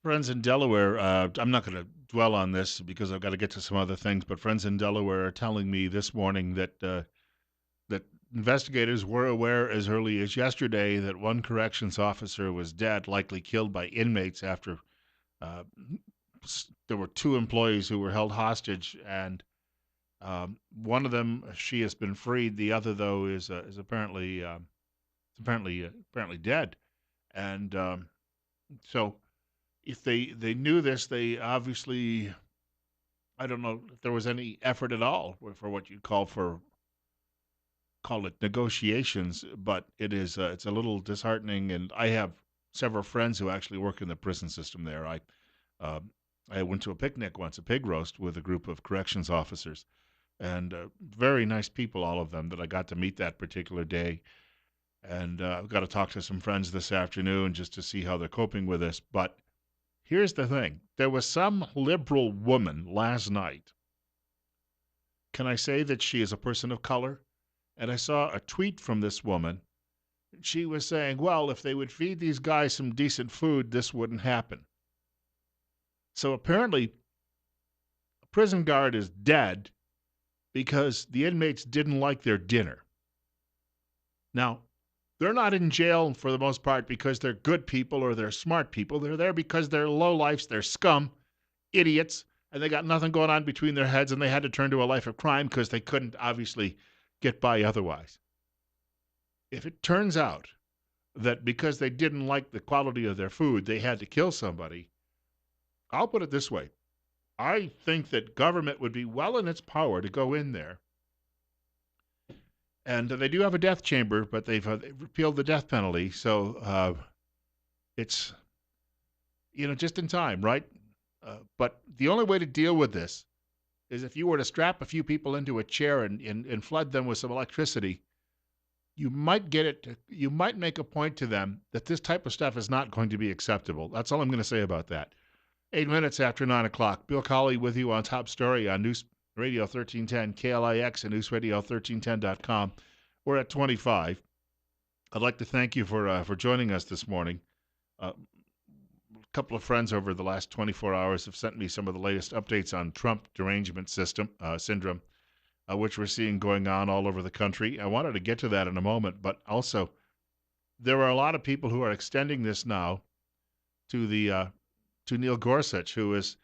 Friends in Delaware, I'm not going to dwell on this because I've got to get to some other things, but friends in Delaware are telling me this morning that investigators were aware as early as yesterday that one corrections officer was dead, likely killed by inmates after uh, there were two employees who were held hostage, and one of them, she has been freed. The other, though, is apparently dead. And so, if they knew this, they obviously, I don't know if there was any effort at all for what you'd call it negotiations, but it's a little disheartening. And I have several friends who actually work in the prison system there. Uh, I went to a picnic once, a pig roast, with a group of corrections officers, and very nice people, all of them, that I got to meet that particular day. And I've got to talk to some friends this afternoon just to see how they're coping with this. But here's the thing: there was some liberal woman last night. Can I say that she is a person of color? And I saw a tweet from this woman. She was saying, well, if they would feed these guys some decent food, this wouldn't happen. So apparently, a prison guard is dead because the inmates didn't like their dinner. Now, they're not in jail for the most part because they're good people or they're smart people. They're there because they're lowlifes, they're scum, idiots, and they got nothing going on between their heads, and they had to turn to a life of crime because they couldn't obviously get by otherwise. If it turns out that because they didn't like the quality of their food, they had to kill somebody, I'll put it this way. I think that government would be well in its power to go in there. And they do have a death chamber, but they've repealed the death penalty. So it's, just in time, right? But the only way to deal with this is if you were to strap a few people into a chair and flood them with some electricity. You might you might make a point to them that this type of stuff is not going to be acceptable. That's all I'm going to say about that. 8 minutes after 9 o'clock. Bill Colley with you on Top Story on News Radio 1310, KLIX, and newsradio1310.com. We're at 25. I'd like to thank you for joining us this morning. A couple of friends over the last 24 hours have sent me some of the latest updates on Trump derangement syndrome, which we're seeing going on all over the country. I wanted to get to that in a moment, but also there are a lot of people who are extending this now to to Neil Gorsuch, who is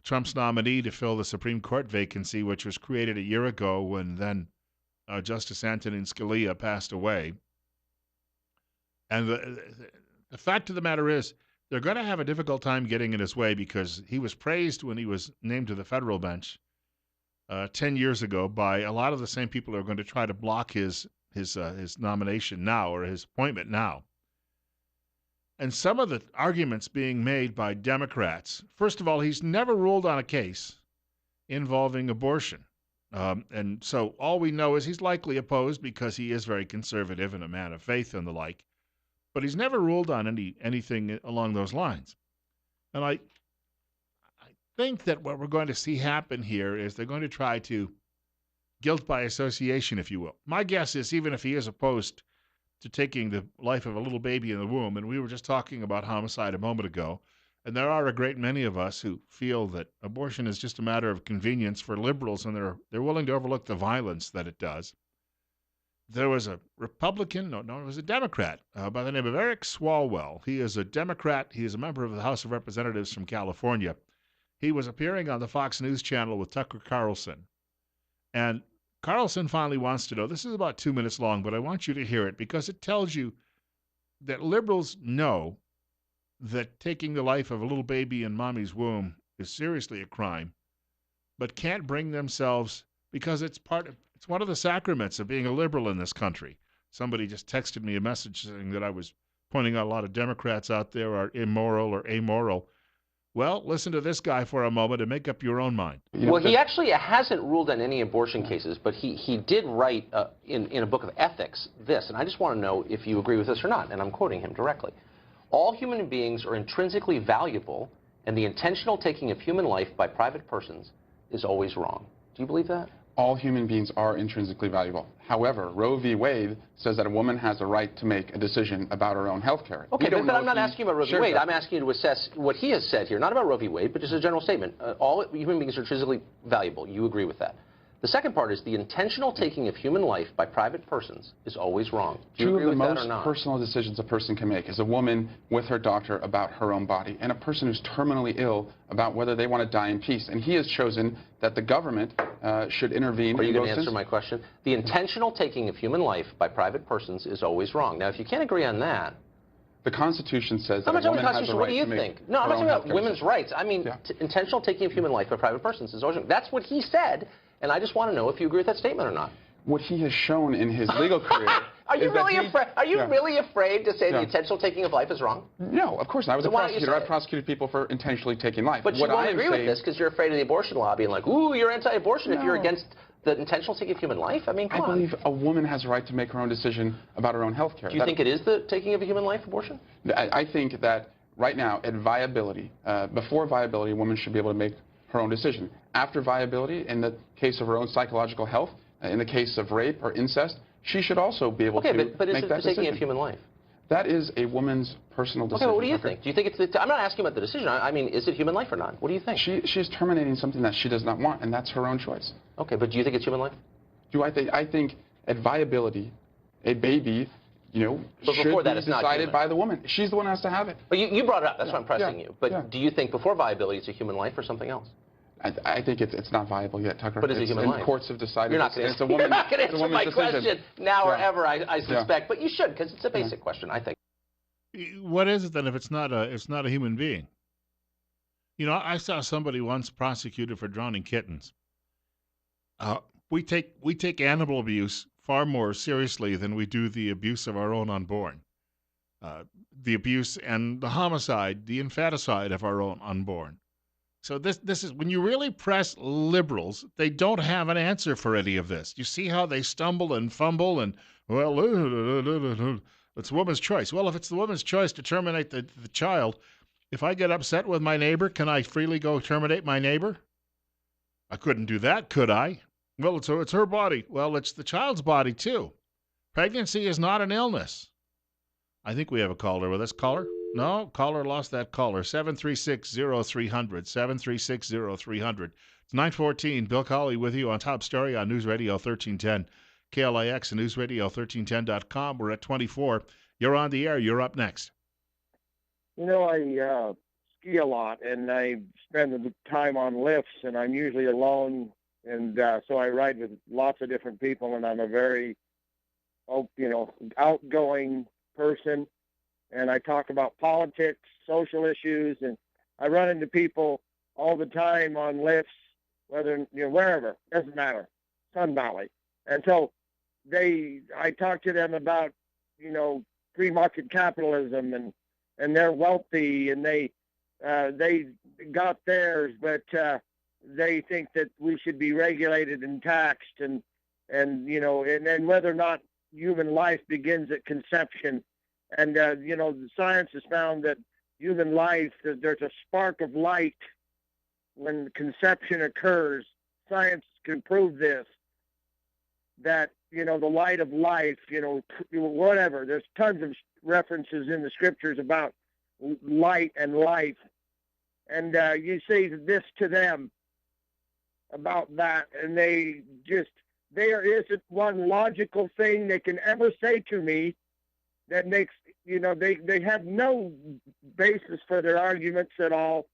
Trump's nominee to fill the Supreme Court vacancy, which was created a year ago when then Justice Antonin Scalia passed away. And the fact of the matter is, they're going to have a difficult time getting in his way because he was praised when he was named to the federal bench 10 years ago by a lot of the same people who are going to try to block his nomination now, or his appointment now. And some of the arguments being made by Democrats, first of all, he's never ruled on a case involving abortion. And so all we know is he's likely opposed because he is very conservative and a man of faith and the like. But he's never ruled on anything along those lines. And I think that what we're going to see happen here is they're going to try to guilt by association, if you will. My guess is even if he is opposed to taking the life of a little baby in the womb, and we were just talking about homicide a moment ago, and there are a great many of us who feel that abortion is just a matter of convenience for liberals, and they're willing to overlook the violence that it does. There was a Republican, it was a Democrat by the name of Eric Swalwell. He is a Democrat. He is a member of the House of Representatives from California. He was appearing on the Fox News channel with Tucker Carlson. And Carlson finally wants to know, this is about 2 minutes long, but I want you to hear it because it tells you that liberals know that taking the life of a little baby in mommy's womb is seriously a crime, but can't bring themselves, because it's one of the sacraments of being a liberal in this country. Somebody just texted me a message saying that I was pointing out a lot of Democrats out there are immoral or amoral. Well, listen to this guy for a moment and make up your own mind. Well, he actually hasn't ruled on any abortion cases, but he did write in a book of ethics this, and I just want to know if you agree with this or not, and I'm quoting him directly. All human beings are intrinsically valuable, and the intentional taking of human life by private persons is always wrong. Do you believe that? All human beings are intrinsically valuable. However, Roe v. Wade says that a woman has a right to make a decision about her own health care. Okay, but I'm not asking about Roe v. Wade. I'm asking you to assess what he has said here, not about Roe v. Wade, but just a general statement. All human beings are intrinsically valuable. You agree with that. The second part is the intentional taking of human life by private persons is always wrong. Do you agree with that or not? Two of the most personal decisions a person can make is a woman with her doctor about her own body, and a person who's terminally ill about whether they want to die in peace. And he has chosen that the government should intervene. Are you going to answer my question? The intentional taking of human life by private persons is always wrong. Now, if you can't agree on that, the Constitution says that a woman has a right to make. What do you think? No, I'm not talking about women's rights. I mean, intentional taking of human life by private persons is always wrong. That's what he said. And I just want to know if you agree with that statement or not. What he has shown in his legal career Are you really afraid to say the intentional taking of life is wrong? No, of course not. I was a prosecutor. I prosecuted people for intentionally taking life. But you won't agree with this because you're afraid of the abortion lobby and like, ooh, you're anti-abortion if you're against the intentional taking of human life? I mean, come on. I believe a woman has a right to make her own decision about her own health care. Do you think it is the taking of a human life, abortion? I think that right now, at viability, before viability, a woman should be able to make her own decision. After viability, in the case of her own psychological health, in the case of rape or incest, she should also be able to make that decision. Okay, but is it the taking of human life? That is a woman's personal decision. Okay, well, what do you think? Do you think it's I'm not asking about the decision. I mean, is it human life or not? What do you think? She's terminating something that she does not want, and that's her own choice. Okay, but do you think it's human life? I think at viability, a baby, should be decided by the woman. She's the one who has to have it. But you brought it up. That's why I'm pressing you. But do you think before viability it's a human life or something else? I think it's not viable yet, Tucker. But is it human life? Courts have decided you're not going to answer my question now or ever, I suspect. But you should, because it's a basic question, I think. What is it then if it's not a human being? I saw somebody once prosecuted for drowning kittens. We take animal abuse far more seriously than we do the abuse of our own unborn. The abuse and the homicide, the infanticide of our own unborn. So this is when you really press liberals, they don't have an answer for any of this. You see how they stumble and fumble and, well, it's a woman's choice. Well, if it's the woman's choice to terminate the child, if I get upset with my neighbor, can I freely go terminate my neighbor? I couldn't do that, could I? Well, it's her body. Well, it's the child's body, too. Pregnancy is not an illness. I think we have a caller with us. Caller? No, caller lost that caller. 736-0300, 736-0300. It's 9:14. Bill Colley with you on Top Story on News Radio 1310. KLIX and newsradio1310.com. We're at 24. You're on the air. You're up next. I ski a lot, and I spend the time on lifts, and I'm usually alone, and so I ride with lots of different people, and I'm a very, outgoing person. And I talk about politics, social issues, and I run into people all the time on lifts, whether, wherever, doesn't matter, Sun Valley. And so I talk to them about, free market capitalism, and they're wealthy, and they got theirs, but they think that we should be regulated and taxed, and whether or not human life begins at conception. And, the science has found that human life, that there's a spark of light when conception occurs. Science can prove this, that, the light of life, whatever. There's tons of references in the scriptures about light and life. And you say this to them about that, and there isn't one logical thing they can ever say to me that makes, they have no basis for their arguments at all.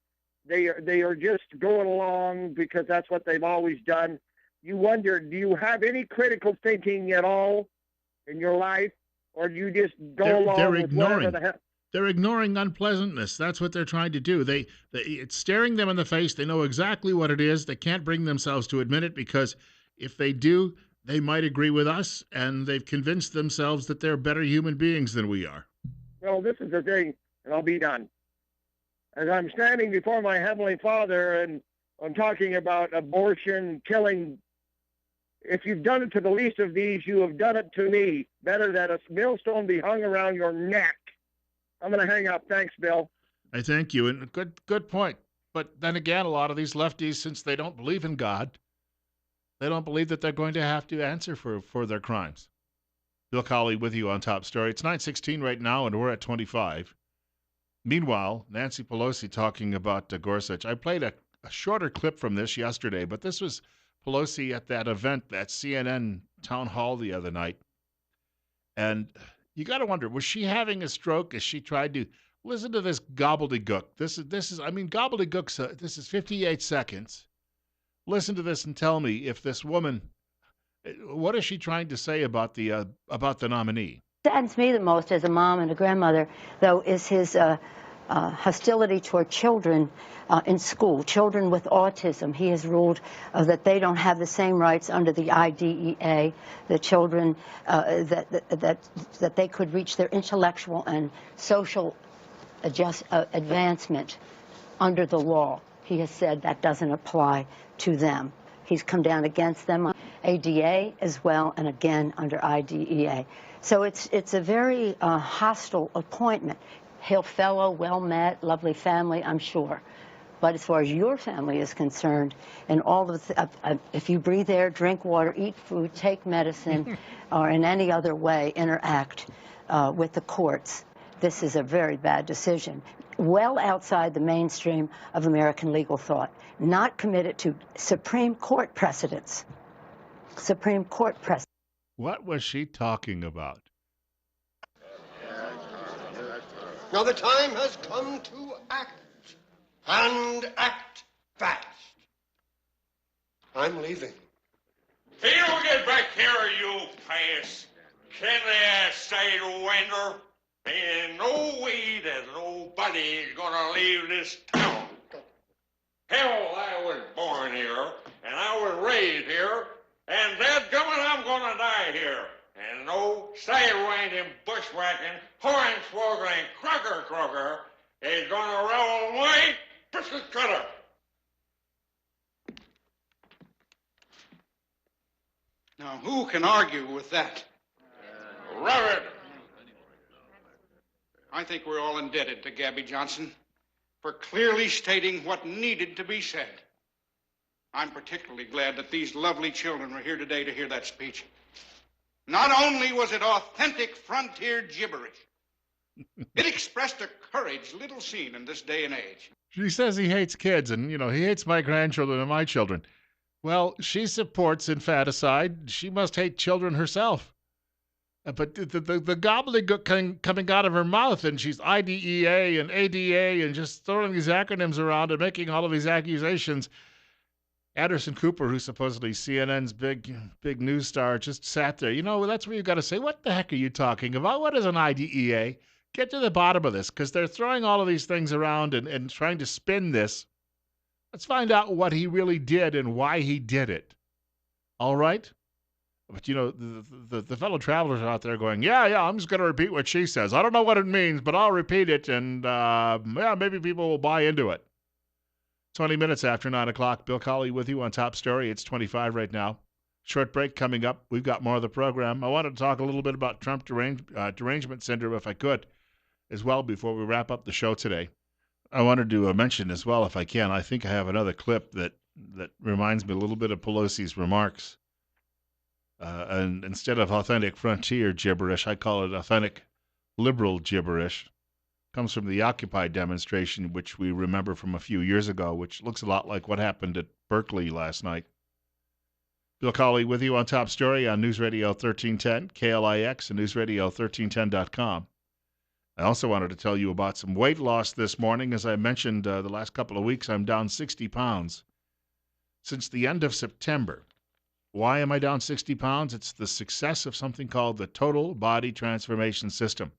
They are just going along because that's what they've always done. You wonder, do you have any critical thinking at all in your life, or do you just go along with whatever the hell? They're ignoring unpleasantness. That's what they're trying to do. It's staring them in the face. They know exactly what it is. They can't bring themselves to admit it because if they do, they might agree with us, and they've convinced themselves that they're better human beings than we are. Well, this is the thing, and I'll be done. As I'm standing before my Heavenly Father and I'm talking about abortion, killing, if you've done it to the least of these, you have done it to me. Better that a millstone be hung around your neck. I'm going to hang up. Thanks, Bill. I thank you, and good point. But then again, a lot of these lefties, since they don't believe in God, They don't believe that they're going to have to answer for their crimes. Bill Colley with you on Top Story. It's 9:16 right now, and we're at 25. Meanwhile, Nancy Pelosi talking about Gorsuch. I played a shorter clip from this yesterday, but this was Pelosi at that event, that CNN town hall the other night. And you got to wonder, was she having a stroke as she tried to listen to this gobbledygook? This is I mean, gobbledygook's, this is 58 seconds. Listen to this and tell me if this woman, what is she trying to say about the nominee? Saddens me the most as a mom and a grandmother, though, is his hostility toward children in school, children with autism. He has ruled that they don't have the same rights under the IDEA, the children that they could reach their intellectual and social advancement under the law. He has said that doesn't apply to them. He's come down against them on ADA as well, and again under IDEA. So it's a very hostile appointment. Hail fellow, well met, lovely family, I'm sure. But as far as your family is concerned, and all of if you breathe air, drink water, eat food, take medicine, or in any other way interact with the courts, this is a very bad decision. Well outside the mainstream of American legal thought, not committed to Supreme Court precedents. Supreme Court precedents. What was she talking about? Now the time has come to act, and act fast. I'm leaving. Hey, you get back here, you pious, kindly side winder. Ain't no way that nobody's gonna leave this town. Hell, I was born here, and I was raised here, and dadgummit, I'm gonna die here. And no sidewinding, bushwhacking, hornswoggling, crocker is gonna roll my biscuit cutter. Now, who can argue with that? Reverend. I think we're all indebted to Gabby Johnson for clearly stating what needed to be said. I'm particularly glad that these lovely children were here today to hear that speech. Not only was it authentic frontier gibberish, it expressed a courage little seen in this day and age. She says he hates kids and, he hates my grandchildren and my children. Well, she supports infanticide. She must hate children herself. But the gobbledygook coming out of her mouth, and she's IDEA and ADA and just throwing these acronyms around and making all of these accusations. Anderson Cooper, who's supposedly CNN's big news star, just sat there. That's where you got to say, what the heck are you talking about? What is an IDEA? Get to the bottom of this, because they're throwing all of these things around and trying to spin this. Let's find out what he really did and why he did it. All right? But, the fellow travelers are out there going, yeah, I'm just going to repeat what she says. I don't know what it means, but I'll repeat it, and, maybe people will buy into it. 20 minutes after 9 o'clock, Bill Colley with you on Top Story. It's 25 right now. Short break coming up. We've got more of the program. I wanted to talk a little bit about Trump derangement syndrome, if I could, as well, before we wrap up the show today. I wanted to mention as well, if I can, I think I have another clip that reminds me a little bit of Pelosi's remarks. And instead of authentic frontier gibberish, I call it authentic liberal gibberish. Comes from the Occupy demonstration, which we remember from a few years ago, which looks a lot like what happened at Berkeley last night. Bill Colley with you on Top Story on News Radio 1310, KLIX, and NewsRadio1310.com. I also wanted to tell you about some weight loss this morning. As I mentioned the last couple of weeks, I'm down 60 pounds since the end of September. Why am I down 60 pounds? It's the success of something called the Total Body Transformation System,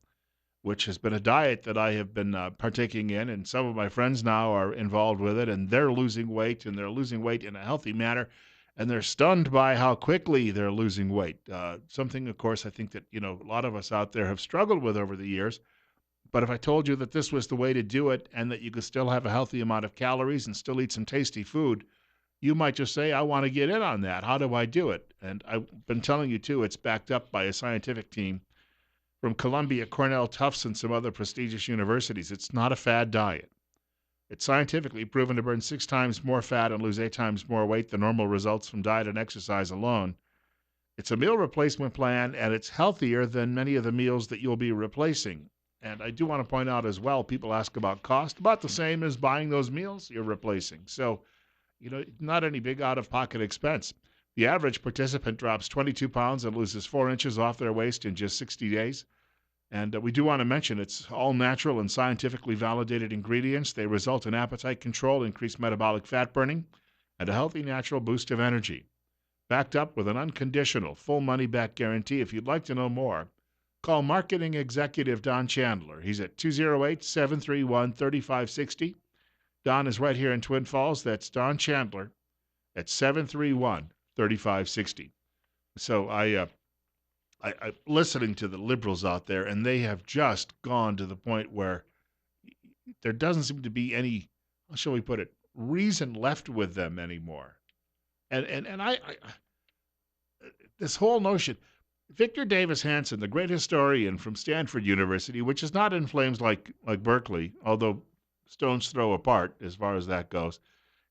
which has been a diet that I have been partaking in, and some of my friends now are involved with it, and they're losing weight, and they're losing weight in a healthy manner, and they're stunned by how quickly they're losing weight. Something, of course, I think that, a lot of us out there have struggled with over the years, but if I told you that this was the way to do it, and that you could still have a healthy amount of calories and still eat some tasty food, you might just say, I want to get in on that. How do I do it? And I've been telling you, too, it's backed up by a scientific team from Columbia, Cornell, Tufts, and some other prestigious universities. It's not a fad diet. It's scientifically proven to burn 6 times more fat and lose 8 times more weight than normal results from diet and exercise alone. It's a meal replacement plan, and it's healthier than many of the meals that you'll be replacing. And I do want to point out as well, people ask about cost, about the same as buying those meals you're replacing. So, not any big out-of-pocket expense. The average participant drops 22 pounds and loses 4 inches off their waist in just 60 days. And we do want to mention it's all natural and scientifically validated ingredients. They result in appetite control, increased metabolic fat burning, and a healthy natural boost of energy. Backed up with an unconditional full money-back guarantee. If you'd like to know more, call Marketing Executive Don Chandler. He's at 208-731-3560. Don is right here in Twin Falls. That's Don Chandler at 731-3560. So I'm listening to the liberals out there, and they have just gone to the point where there doesn't seem to be any, how shall we put it, reason left with them anymore. And I this whole notion, Victor Davis Hanson, the great historian from Stanford University, which is not in flames like Berkeley, although stones throw apart as far as that goes,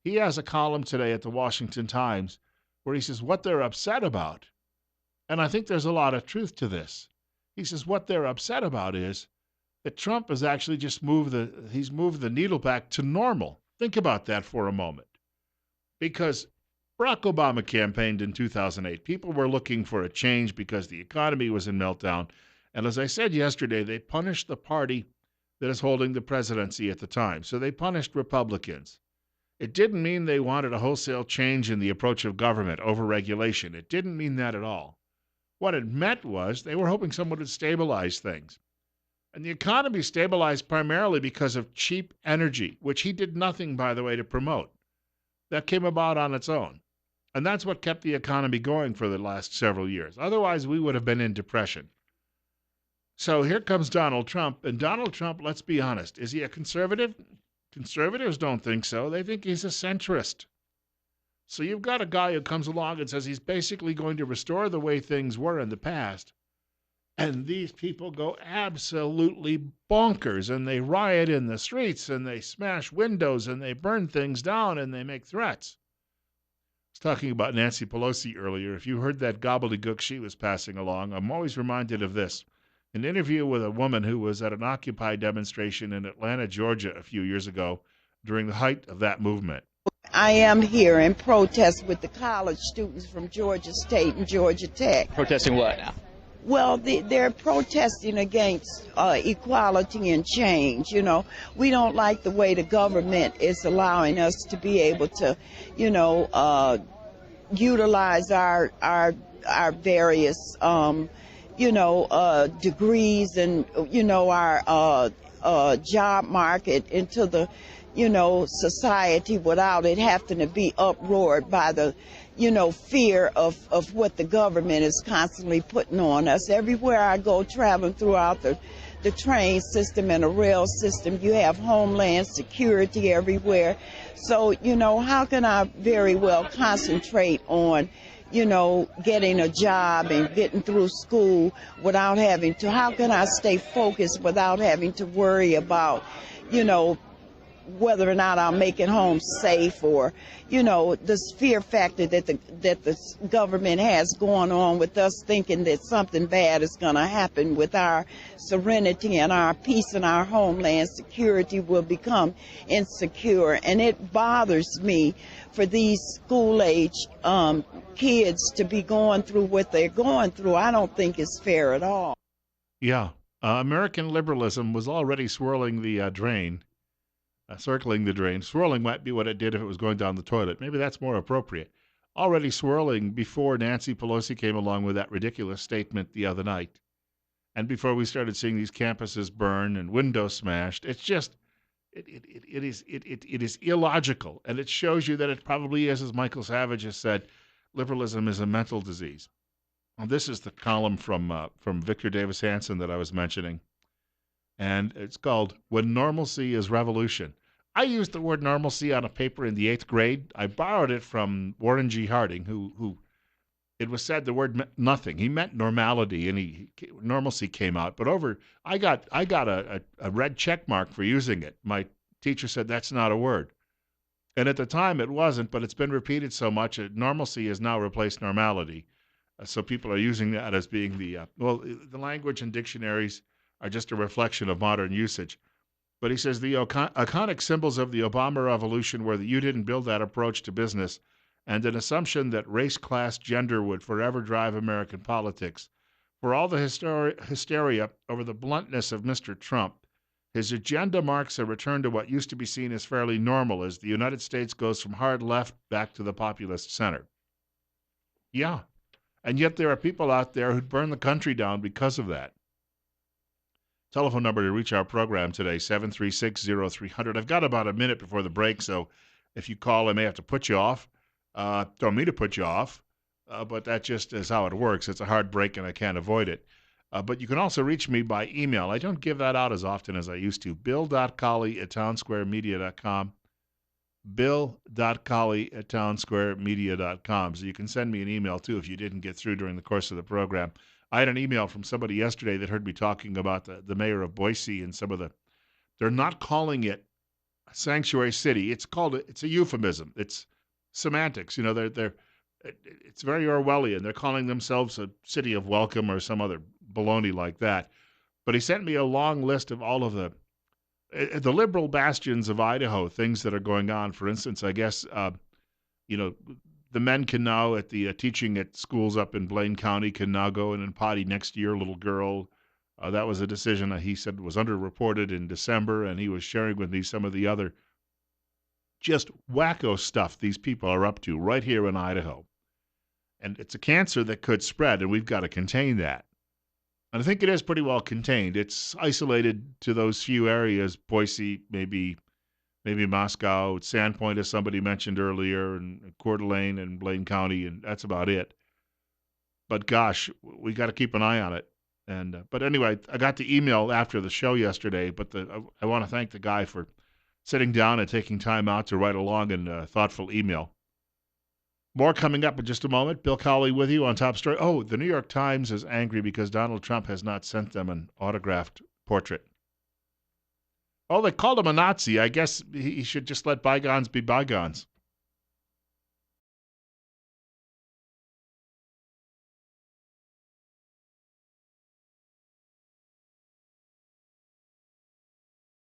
he has a column today at the Washington Times where he says what they're upset about, and I think there's a lot of truth to this. He says what they're upset about is that Trump has actually just moved the needle back to normal. Think about that for a moment. Because Barack Obama campaigned in 2008. People were looking for a change because the economy was in meltdown. And as I said yesterday, they punished the party that is holding the presidency at the time. So they punished Republicans. It didn't mean they wanted a wholesale change in the approach of government, overregulation. It didn't mean that at all. What it meant was they were hoping someone would stabilize things. And the economy stabilized primarily because of cheap energy, which he did nothing, by the way, to promote. That came about on its own. And that's what kept the economy going for the last several years. Otherwise, we would have been in depression. So here comes Donald Trump. And Donald Trump, let's be honest, is he a conservative? Conservatives don't think so. They think he's a centrist. So you've got a guy who comes along and says he's basically going to restore the way things were in the past. And these people go absolutely bonkers, and they riot in the streets, and they smash windows, and they burn things down, and they make threats. I was talking about Nancy Pelosi earlier. If you heard that gobbledygook she was passing along, I'm always reminded of this. An interview with a woman who was at an Occupy demonstration in Atlanta, Georgia a few years ago during the height of that movement. I am here in protest with the college students from Georgia State and Georgia Tech. Protesting what now? Well, they're protesting against equality and change. We don't like the way the government is allowing us to be able to, utilize our various, degrees and, our job market into the, society without it having to be uproared by the fear of what the government is constantly putting on us. Everywhere I go traveling throughout the train system and the rail system, you have Homeland Security everywhere. So, how can I very well concentrate on, getting a job and getting through school without having to, how can I stay focused without having to worry about, whether or not I'll make it home safe, or, this fear factor that the government has going on with us thinking that something bad is going to happen with our serenity and our peace and our homeland security will become insecure. And it bothers me for these school-age kids to be going through what they're going through. I don't think it's fair at all. Yeah. American liberalism was already swirling the drain. Circling the drain. Swirling might be what it did if it was going down the toilet. Maybe that's more appropriate. Already swirling before Nancy Pelosi came along with that ridiculous statement the other night. And before we started seeing these campuses burn and windows smashed. It's just, it is illogical. And it shows you that it probably is, as Michael Savage has said, liberalism is a mental disease. Well, this is the column from Victor Davis Hanson that I was mentioning. And it's called When Normalcy is Revolution. I used the word normalcy on a paper in the 8th grade. I borrowed it from Warren G. Harding, who it was said the word meant nothing. He meant normality, and normalcy came out. But I got a red check mark for using it. My teacher said that's not a word. And at the time it wasn't, but it's been repeated so much that normalcy has now replaced normality. So people are using that as being the language and dictionaries are just a reflection of modern usage. But he says the iconic symbols of the Obama revolution were that you didn't build that approach to business and an assumption that race, class, gender would forever drive American politics. For all the hysteria over the bluntness of Mr. Trump, his agenda marks a return to what used to be seen as fairly normal as the United States goes from hard left back to the populist center. Yeah. And yet there are people out there who'd burn the country down because of that. Telephone number to reach our program today, 736-0300. I've got about a minute before the break, so if you call, I may have to put you off. Don't mean to put you off, but that just is how it works. It's a hard break, and I can't avoid it. But you can also reach me by email. I don't give that out as often as I used to. bill.colley@townsquaremedia.com. bill.colley@townsquaremedia.com. So you can send me an email, too, if you didn't get through during the course of the program. I had an email from somebody yesterday that heard me talking about the mayor of Boise and some of they're not calling it a sanctuary city. It's a euphemism. It's semantics. It's very Orwellian. They're calling themselves a city of welcome or some other baloney like that. But he sent me a long list of all of the liberal bastions of Idaho, things that are going on. For instance, I guess, the men can now, at the teaching at schools up in Blaine County, can now go in and potty next to your little girl. That was a decision that he said was underreported in December, and he was sharing with me some of the other just wacko stuff these people are up to right here in Idaho. And it's a cancer that could spread, and we've got to contain that. And I think it is pretty well contained. It's isolated to those few areas, Boise, maybe Moscow, Sandpoint, as somebody mentioned earlier, and Coeur d'Alene and Blaine County, and that's about it. But gosh, we got to keep an eye on it. And but anyway, I got the email after the show yesterday, but I want to thank the guy for sitting down and taking time out to write a long and thoughtful email. More coming up in just a moment. Bill Colley with you on Top Story. Oh, the New York Times is angry because Donald Trump has not sent them an autographed portrait. Oh, they called him a Nazi. I guess he should just let bygones be bygones.